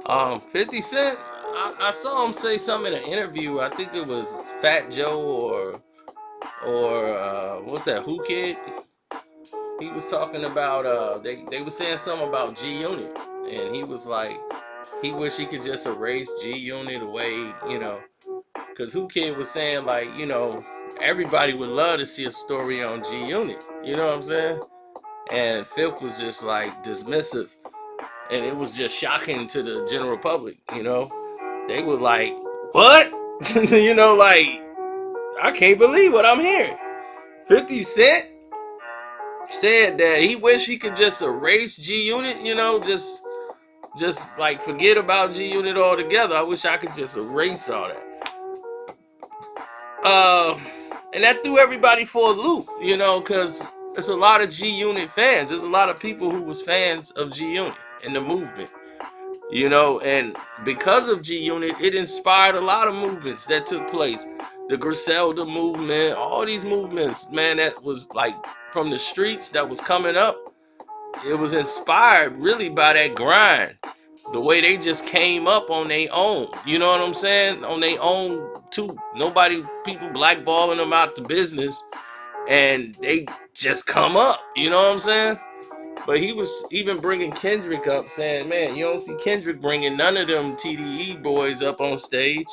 50 Cent, I saw him say something in an interview. I think it was Fat Joe or what's that? Who Kid? He was talking about they were saying something about G Unit, and he was like he wish he could just erase G Unit away, because Who Kid was saying like everybody would love to see a story on G Unit, you know what I'm saying? And Filth was just like dismissive, and it was just shocking to the general public, they were like, what? Like, I can't believe what I'm hearing. 50 Cent said that he wish he could just erase G Unit, just like forget about G Unit altogether. I wish I could just erase all that. Uh, and that threw everybody for a loop, because there's a lot of G Unit fans. There's a lot of people who was fans of G Unit and the movement, and because of G Unit, it inspired a lot of movements that took place. The Griselda movement, all these movements, man, that was like from the streets that was coming up. It was inspired really by that grind. The way they just came up on their own. You know what I'm saying? On their own too. Nobody, people blackballing them out the business, and they just come up. You know what I'm saying? But he was even bringing Kendrick up, saying, man, you don't see Kendrick bringing none of them TDE boys up on stage.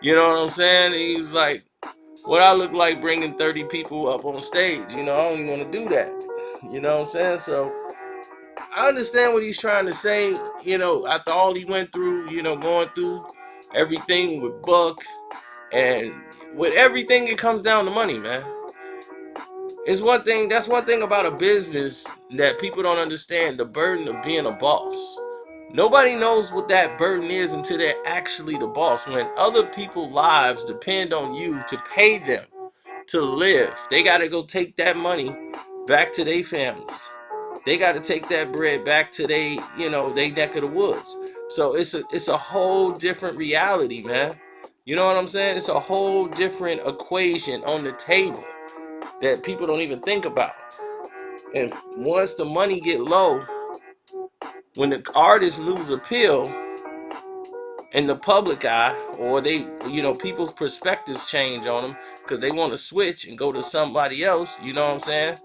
You know what I'm saying? He was like, what I look like bringing 30 people up on stage. I don't even want to do that. You know what I'm saying? So I understand what he's trying to say, after all he went through, going through everything with Buck, and with everything, it comes down to money, man. That's one thing about a business that people don't understand, the burden of being a boss. Nobody knows what that burden is until they're actually the boss. When other people's lives depend on you to pay them to live, they got to go take that money back to their families. They got to take that bread back to they neck of the woods. So it's a whole different reality, man. You know what I'm saying? It's a whole different equation on the table that people don't even think about. And once the money get low, when the artists lose appeal in the public eye, or they, people's perspectives change on them because they want to switch and go to somebody else, you know what I'm saying?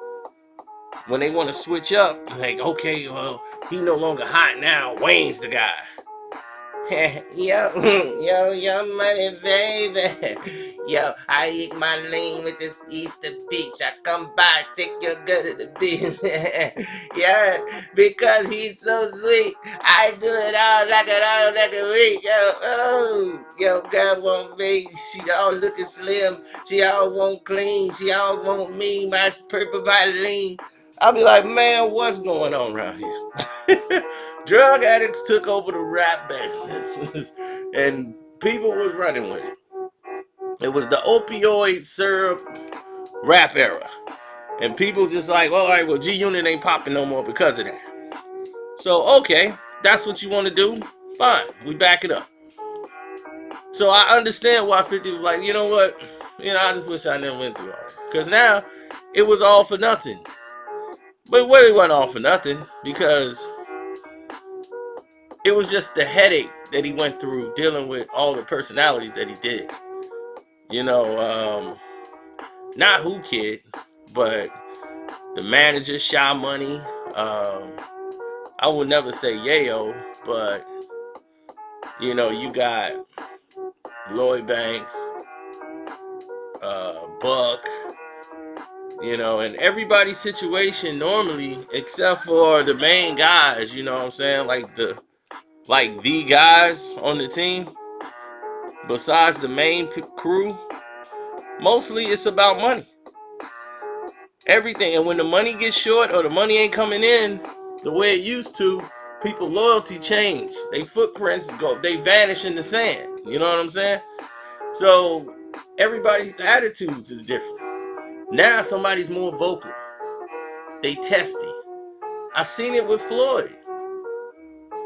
When they want to switch up, like, okay, well, he no longer hot now. Wayne's the guy. Yo, money, baby. Yo, I eat my lean with this Easter peach. I come by, take your good to the beach. Yeah, because he's so sweet. I do it all like a week. Yo, girl want me. She all looking slim. She all want clean. She all want me. My purple, my lean. I'll be like, man, what's going on around here? Drug addicts took over the rap business, and people was running with it. It was the opioid syrup rap era, and people just like, well, all right, well, G Unit ain't popping no more because of that. So okay, that's what you want to do. Fine, we back it up. So I understand why 50 was like, you know what, I just wish I never went through all that, because now it was all for nothing. But it really wasn't all for nothing, because it was just the headache that he went through dealing with all the personalities that he did. Not Who Kid, but the manager, Shy Money. I would never say Yayo, but you got Lloyd Banks, Buck, and everybody's situation normally, except for the main guys, you know what I'm saying? Like the guys on the team, besides the main crew, mostly it's about money. Everything. And when the money gets short or the money ain't coming in the way it used to, people loyalty change. They footprints they vanish in the sand. You know what I'm saying? So everybody's attitudes is different. Now somebody's more vocal. They testy. I seen it with Floyd.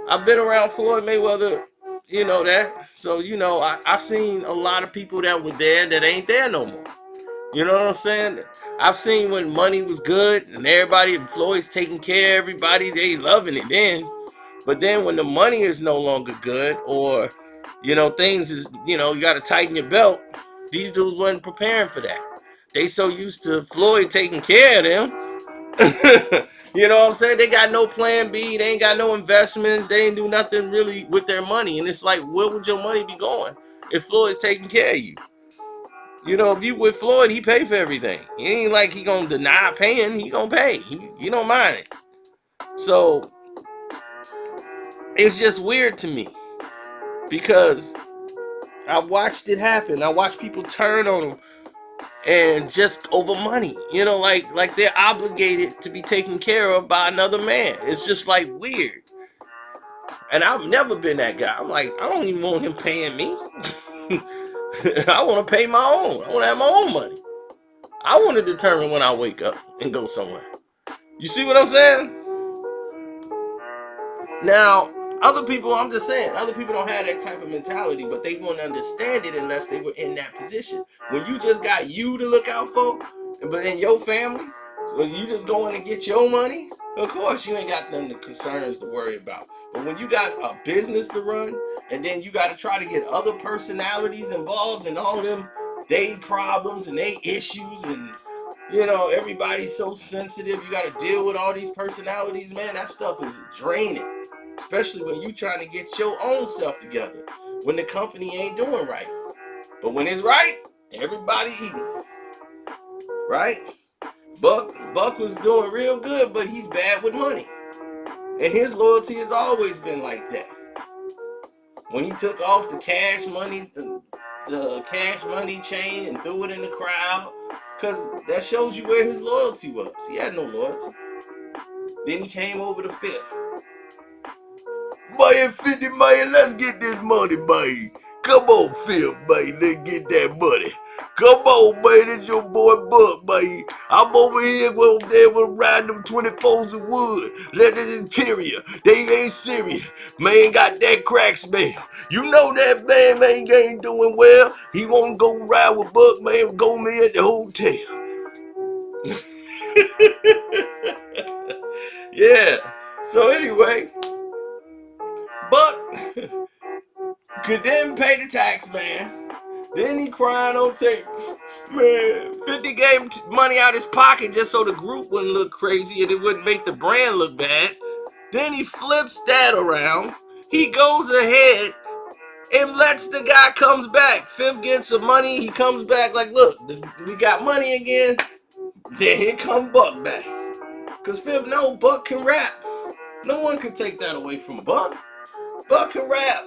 I've been around Floyd Mayweather, that. So, I've seen a lot of people that were there that ain't there no more. You know what I'm saying? I've seen when money was good and everybody, Floyd's taking care of everybody, they loving it then. But then when the money is no longer good, or things is, you got to tighten your belt. These dudes wasn't preparing for that. They so used to Floyd taking care of them. You know what I'm saying? They got no plan B. They ain't got no investments. They ain't do nothing really with their money. And it's like, where would your money be going if Floyd's taking care of you? If you with Floyd, he pay for everything. It ain't like he gonna deny paying. He gonna pay. He don't mind it. So it's just weird to me because I watched it happen. I watched people turn on him and just over money. Like they're obligated to be taken care of by another man. It's just like weird. And I've never been that guy. I'm like, I don't even want him paying me. I want to pay my own. I want to have my own money. I want to determine when I wake up and go somewhere. You see what I'm saying? Now, other people, I'm just saying, other people don't have that type of mentality, but they won't understand it unless they were in that position. When you just got you to look out for, but in your family, when you just go in and get your money, of course you ain't got none of the concerns to worry about. But when you got a business to run, and then you got to try to get other personalities involved in all them they problems and they issues, and everybody's so sensitive, you got to deal with all these personalities, man, that stuff is draining. Especially when you trying to get your own self together, when the company ain't doing right. But when it's right, everybody eating. Right? Buck was doing real good, but he's bad with money. And his loyalty has always been like that. When he took off the cash money, the cash money chain and threw it in the crowd, because that shows you where his loyalty was. He had no loyalty. Then he came over to Fifth. Buy 50 million, let's get this money, baby. Come on, Phil, baby, let's get that money. Come on, baby, it's your boy Buck, baby. I'm over here over there with riding them 24s of wood. Let the interior, they ain't serious. Man got that crack smell. You know that man ain't doing well. He won't go ride with Buck, man, go me at the hotel. Yeah, so anyway, Buck could then pay the tax man. Then he crying on tape. Man, 50 gave money out his pocket just so the group wouldn't look crazy and it wouldn't make the brand look bad. Then he flips that around. He goes ahead and lets the guy comes back. Fifth gets some money. He comes back like, look, we got money again. Then here come Buck back. Because Fifth know Buck can rap. No one can take that away from Buck. Buck can rap.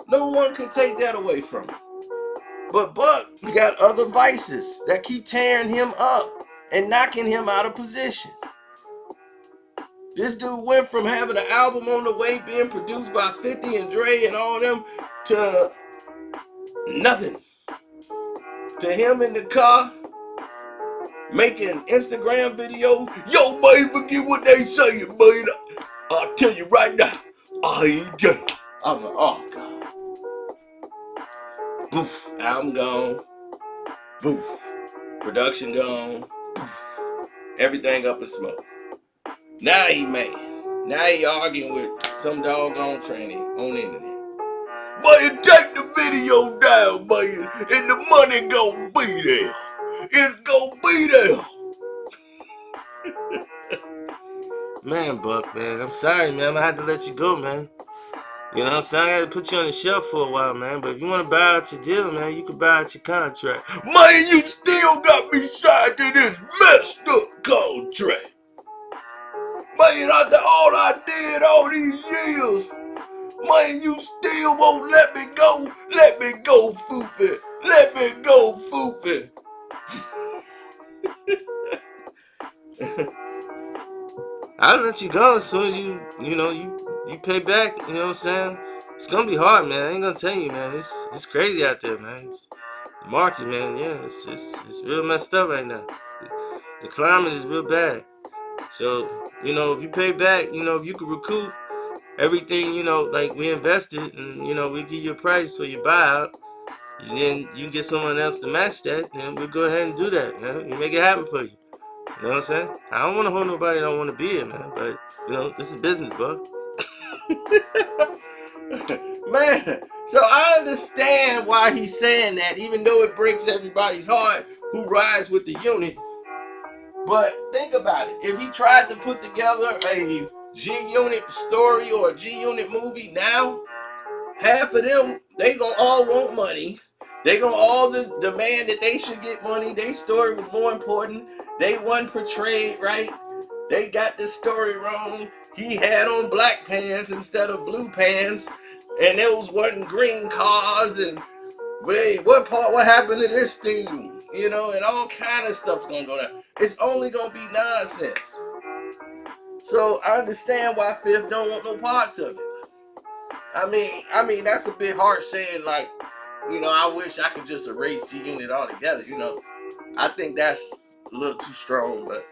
No one can take that away from him. But Buck got other vices that keep tearing him up and knocking him out of position. This dude went from having an album on the way being produced by 50 and Dre and all them to nothing. To him in the car making Instagram video. Yo, man, forget what they saying, man. I'll tell you right now, I ain't gay. I'm like, oh, God. Boof, album gone. Boof, production gone. Boof, everything up in smoke. Now he mad. Now he arguing with some doggone tranny on the internet. Man, take the video down, man, and the money gon' be there. It's gon' be there. Man, Buck, man, I'm sorry, man. I'm gonna have to let you go, man. You know what I'm saying? I gotta put you on the shelf for a while, man. But if you wanna buy out your deal, man, you can buy out your contract. Man, you still got me signed to this messed up contract. Man, after all I did all these years, man, you still won't let me go? Let me go, Foofy. Let me go, Foofy. I'll let you go as soon as you pay back, you know what I'm saying? It's gonna be hard, man. I ain't gonna tell you, man. It's crazy out there, man. The market, man, yeah, it's real messed up right now. The climate is real bad. So, if you pay back, if you can recoup everything, like we invested and, we give you a price for your buyout, and then you can get someone else to match that, then we'll go ahead and do that, man. We make it happen for you. You know what I'm saying? I don't want to hold nobody that don't want to be here, man. But, this is business, bro. Man, so I understand why he's saying that, even though it breaks everybody's heart who rides with the unit. But think about it. If he tried to put together a G-Unit story or a G-Unit movie now, half of them, they gonna all want money. They gonna all demand that they should get money. Their story was more important. They wasn't portrayed right. They got this story wrong. He had on black pants instead of blue pants, and those wasn't green cars. And wait, what happened to this thing? You know, and all kind of stuff's gonna go down. It's only gonna be nonsense. So I understand why Fifth don't want no parts of it. I mean that's a bit harsh saying, like, you know, I wish I could just erase G Unit altogether. You know, I think that's a little too strong, but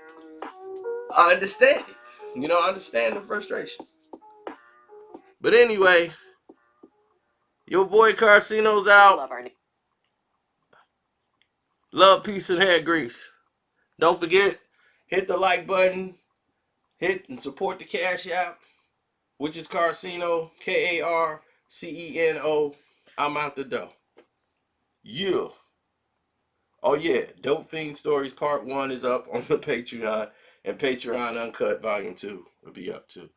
I understand it. You know, I understand the frustration. But anyway, your boy Carcino's out. Love, peace, and hair grease. Don't forget, hit the like button, hit and support the Cash App, which is Carcino, Karceno. I'm out the door. Yeah. Oh yeah, Dope Fiend Stories Part 1 is up on the Patreon, and Patreon Uncut Volume 2 will be up too.